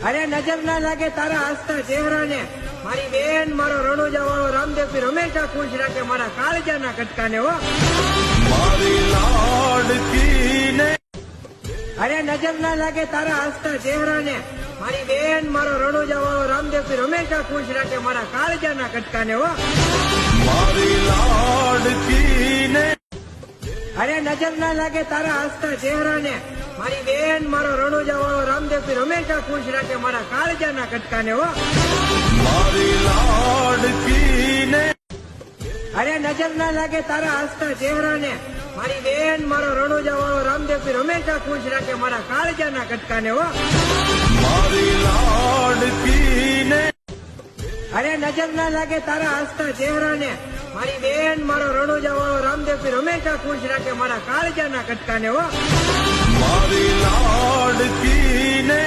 અરે નજર ના લાગે તારા હસતા ચહેરાને, મારી બેન મારો રણુજા વાળો રામદેવપીર હંમેશા ખુશ રાખે મારા કાળજાના કટકાને હો. મારી લાડકીને અરે નજર ના લાગે તારા હસતા ચહેરાને, મારી બેન મારો રણુજા વાળો રામદેવપીર હંમેશા ખુશ રાખે મારા કાળજાના કટકાને હો. મારી લાડકીને અરે નજર ના લાગે તારા હસતા ચહેરાને, મારી બેન મારો રણુજા વાળો રામદેવપીર હંમેશા ખુશ રાખે મારા કાળજાના કટકાને હો. મારી લાડકીને અરે નજર ના લાગે તારા હસતા ચહેરાને, મારી બેન મારો રણુજા વાળો રામદેવપીર હંમેશા ખુશ રાખે મારા કાળજાના કટકાને હો. મારી લાડકીને અરે નજર ના લાગે તારા હસતા ચહેરાને, મારી બેન મારો રણુજા વાળો રામદેવપીર હંમેશા ખુશ રાખે મારા કાળજાના કટકાને હો. મારી લાડકીને